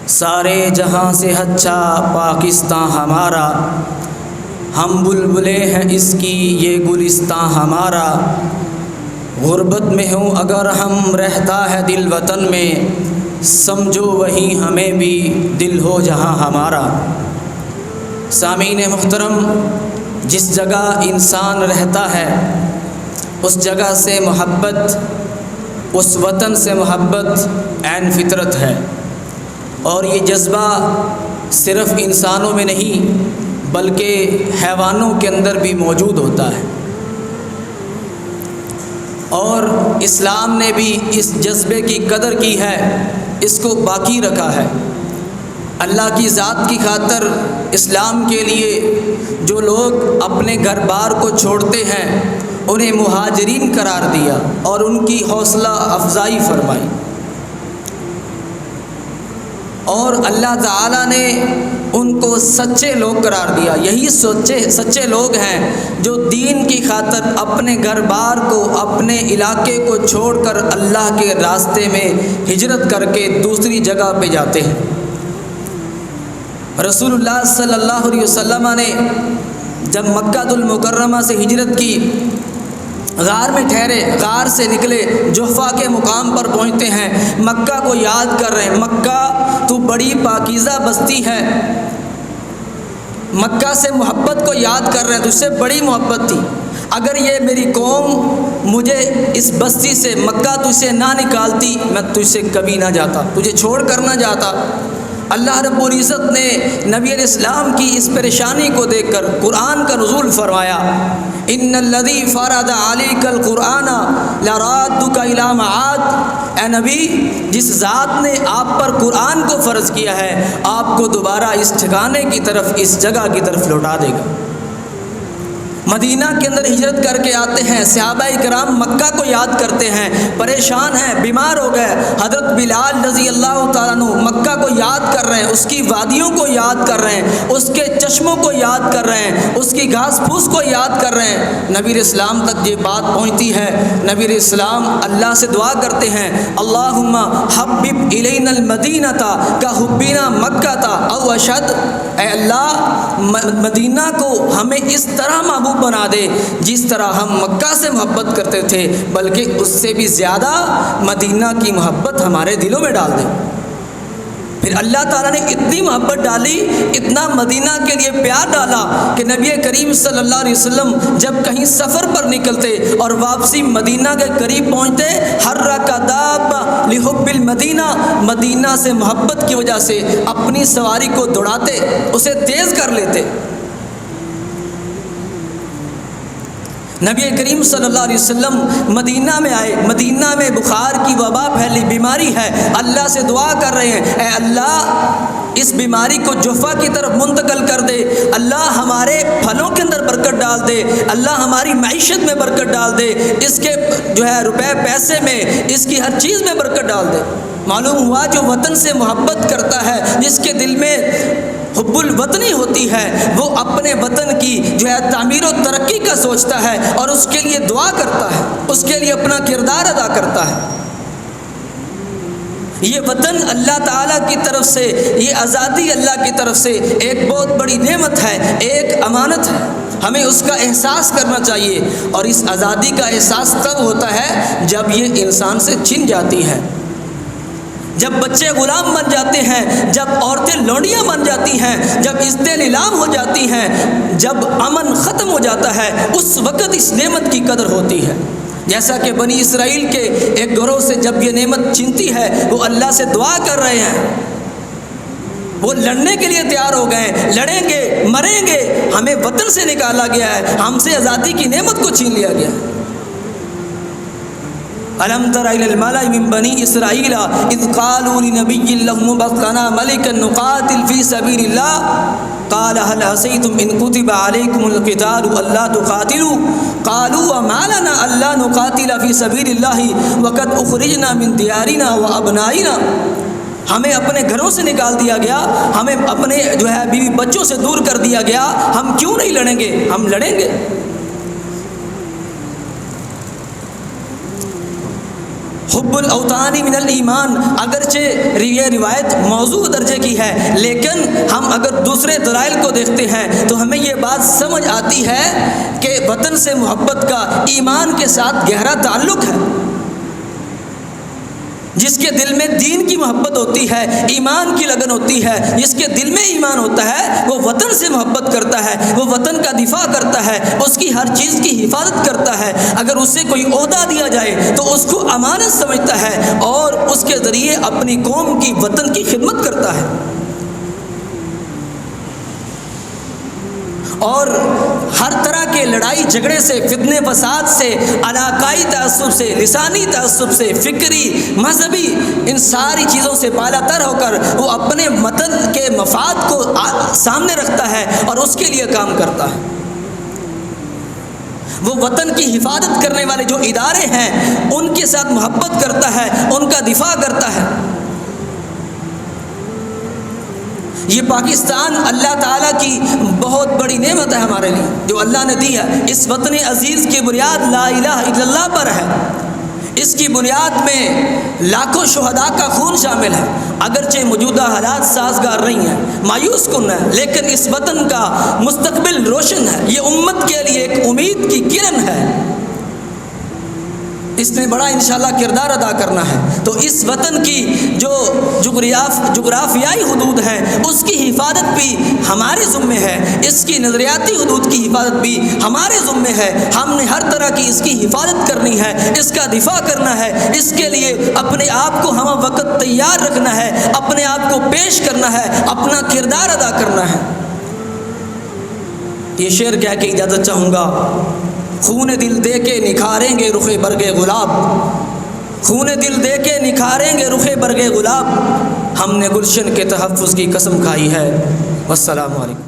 سارے جہاں سے اچھا پاکستان ہمارا، ہم بلبلے ہیں اس کی یہ گلستان ہمارا۔ غربت میں ہوں اگر ہم رہتا ہے دل وطن میں، سمجھو وہی ہمیں بھی دل ہو جہاں ہمارا۔ سامعین محترم، جس جگہ انسان رہتا ہے اس جگہ سے محبت، اس وطن سے محبت عین فطرت ہے، اور یہ جذبہ صرف انسانوں میں نہیں بلکہ حیوانوں کے اندر بھی موجود ہوتا ہے، اور اسلام نے بھی اس جذبے کی قدر کی ہے، اس کو باقی رکھا ہے۔ اللہ کی ذات کی خاطر اسلام کے لیے جو لوگ اپنے گھر بار کو چھوڑتے ہیں انہیں مہاجرین قرار دیا اور ان کی حوصلہ افزائی فرمائی، اور اللہ تعالیٰ نے ان کو سچے لوگ قرار دیا۔ یہی سچے لوگ ہیں جو دین کی خاطر اپنے گھر بار کو، اپنے علاقے کو چھوڑ کر اللہ کے راستے میں ہجرت کر کے دوسری جگہ پہ جاتے ہیں۔ رسول اللہ صلی اللہ علیہ وسلم نے جب مکہ المکرمہ سے ہجرت کی، غار میں ٹھہرے، غار سے نکلے، جحفہ کے مقام پر پہنچتے ہیں، مکہ کو یاد کر رہے ہیں۔ مکہ تو بڑی پاکیزہ بستی ہے، مکہ سے محبت کو یاد کر رہے ہیں، تجھ سے بڑی محبت تھی، اگر یہ میری قوم مجھے اس بستی سے، مکہ تجھ سے نہ نکالتی، میں تجھ سے کبھی نہ جاتا، تجھے چھوڑ کر نہ جاتا۔ اللہ رب العزت نے نبی علیہ السلام کی اس پریشانی کو دیکھ کر قرآن کا نزول فرمایا، ان الذی فرض علیک القرآن لرادک الی معاد۔ اے نبی، جس ذات نے آپ پر قرآن کو فرض کیا ہے آپ کو دوبارہ اس ٹھکانے کی طرف، اس جگہ کی طرف لوٹا دے گا۔ مدینہ کے اندر ہجرت کر کے آتے ہیں، صحابہ کرام مکہ کو یاد کرتے ہیں، پریشان ہیں، بیمار ہو گئے۔ حضرت بلال رضی اللہ تعالیٰ عنہ مکہ کو یاد کر رہے ہیں، اس کی وادیوں کو یاد کر رہے ہیں، اس کے چشموں کو یاد کر رہے ہیں، اس کی گھاس پھوس کو یاد کر رہے ہیں۔ نبی علیہ السلام تک یہ بات پہنچتی ہے، نبی علیہ السلام اللہ سے دعا کرتے ہیں، اللہم حبب الینا المدینہ کحبنا مکہ او اشد۔ اے اللہ، مدینہ کو ہمیں اس طرح محبوب بنا دے جس طرح ہم مکہ سے محبت کرتے تھے، بلکہ اس سے بھی زیادہ مدینہ کی محبت ہمارے دلوں میں ڈال دے۔ پھر اللہ تعالیٰ نے اتنی محبت ڈالی، اتنا مدینہ کے لیے پیار ڈالا کہ نبی کریم صلی اللہ علیہ وسلم جب کہیں سفر پر نکلتے اور واپسی مدینہ کے قریب پہنچتے، حرک دابہ لحب المدینہ، مدینہ سے محبت کی وجہ سے اپنی سواری کو دوڑاتے، اسے تیز کر لیتے۔ نبی کریم صلی اللہ علیہ وسلم مدینہ میں آئے، مدینہ میں بخار کی وبا پھیلی، بیماری ہے، اللہ سے دعا کر رہے ہیں، اے اللہ اس بیماری کو جحفہ کی طرف منتقل کر دے، اللہ ہمارے پھلوں کے اندر برکت ڈال دے، اللہ ہماری معیشت میں برکت ڈال دے، اس کے روپے پیسے میں، اس کی ہر چیز میں برکت ڈال دے۔ معلوم ہوا جو وطن سے محبت کرتا ہے، جس کے دل میں حب الوطنی ہوتی ہے، وہ اپنے وطن کی تعمیر و ترقی کا سوچتا ہے اور اس کے لیے دعا کرتا ہے، اس کے لیے اپنا کردار ادا کرتا ہے۔ یہ وطن اللہ تعالیٰ کی طرف سے، یہ آزادی اللہ کی طرف سے ایک بہت بڑی نعمت ہے، ایک امانت ہے، ہمیں اس کا احساس کرنا چاہیے، اور اس آزادی کا احساس تب ہوتا ہے جب یہ انسان سے چھن جاتی ہے، جب بچے غلام بن جاتے ہیں، جب عورتیں لونڈیاں بن جاتی ہیں، جب عزتیں نیلام ہو جاتی ہیں، جب امن ختم ہو جاتا ہے، اس وقت اس نعمت کی قدر ہوتی ہے۔ جیسا کہ بنی اسرائیل کے ایک گروہ سے جب یہ نعمت چھنتی ہے، وہ اللہ سے دعا کر رہے ہیں، وہ لڑنے کے لیے تیار ہو گئے، لڑیں گے، مریں گے، ہمیں وطن سے نکالا گیا ہے، ہم سے آزادی کی نعمت کو چھین لیا گیا ہے۔ الم تر الی الملأ من بنی اسرائیل اذ قالوا لنبی لهم ابعث لنا ملکا نقاتل فی سبیل اللہ قال هل عصیتم ان کتب علیکم القتال الا تقاتلوا قالوا وما لنا الا نقاتل فی سبیل اللہ وقد اخرجنا من دیارنا وابنائنا۔ ہمیں اپنے گھروں سے نکال دیا گیا، ہمیں اپنے بیوی بچوں سے دور کر دیا گیا، ہم کیوں نہیں لڑیں گے؟ ہم لڑیں گے۔ حب الاوطانی من الایمان، اگرچہ یہ روایت موضوع درجے کی ہے، لیکن ہم اگر دوسرے دلائل کو دیکھتے ہیں تو ہمیں یہ بات سمجھ آتی ہے کہ وطن سے محبت کا ایمان کے ساتھ گہرا تعلق ہے۔ جس کے دل میں دین کی محبت ہوتی ہے، ایمان کی لگن ہوتی ہے، جس کے دل میں ایمان ہوتا ہے، وہ وطن سے محبت کرتا ہے، وہ وطن کا دفاع کرتا ہے، اس کی ہر چیز کی حفاظت کرتا ہے۔ اگر اسے کوئی عہدہ دیا جائے تو اس کو امانت سمجھتا ہے اور اس کے ذریعے اپنی قوم کی، وطن کی خدمت کرتا ہے۔ اور ہر طرح کے لڑائی جھگڑے سے، فتنے فساد سے، علاقائی تعصب سے، لسانی تعصب سے، فکری، مذہبی، ان ساری چیزوں سے بالا تر ہو کر وہ اپنے وطن کے مفاد کو سامنے رکھتا ہے اور اس کے لیے کام کرتا ہے۔ وہ وطن کی حفاظت کرنے والے جو ادارے ہیں ان کے ساتھ محبت کرتا ہے، ان کا دفاع کرتا ہے۔ یہ پاکستان اللہ تعالیٰ کی بہت بڑی نعمت ہے ہمارے لیے جو اللہ نے دی ہے۔ اس وطن عزیز کی بنیاد لا الہ الا اللہ پر ہے۔ اس کی بنیاد میں لاکھوں شہداء کا خون شامل ہے۔ اگرچہ موجودہ حالات سازگار نہیں ہیں، مایوس کن ہے، لیکن اس وطن کا مستقبل روشن ہے۔ یہ امت کے لیے ایک امید کی کرن ہے۔ اس نے بڑا انشاءاللہ کردار ادا کرنا ہے۔ تو اس وطن کی جو جغرافیائی حدود ہیں اس کی حفاظت بھی ہمارے ذمہ ہے، اس کی نظریاتی حدود کی حفاظت بھی ہمارے ذمہ ہے۔ ہم نے ہر طرح کی اس کی حفاظت کرنی ہے، اس کا دفاع کرنا ہے۔ اس کے لیے اپنے آپ کو ہم وقت تیار رکھنا ہے، اپنے آپ کو پیش کرنا ہے، اپنا کردار ادا کرنا ہے۔ یہ شعر کہہ کے اجازت چاہوں گا۔ خون دل دے کے نکھاریں گے رخ برگ گلاب، خون دل دے کے نکھاریں گے رخ برگ گلاب، ہم نے گلشن کے تحفظ کی قسم کھائی ہے۔ والسلام علیکم۔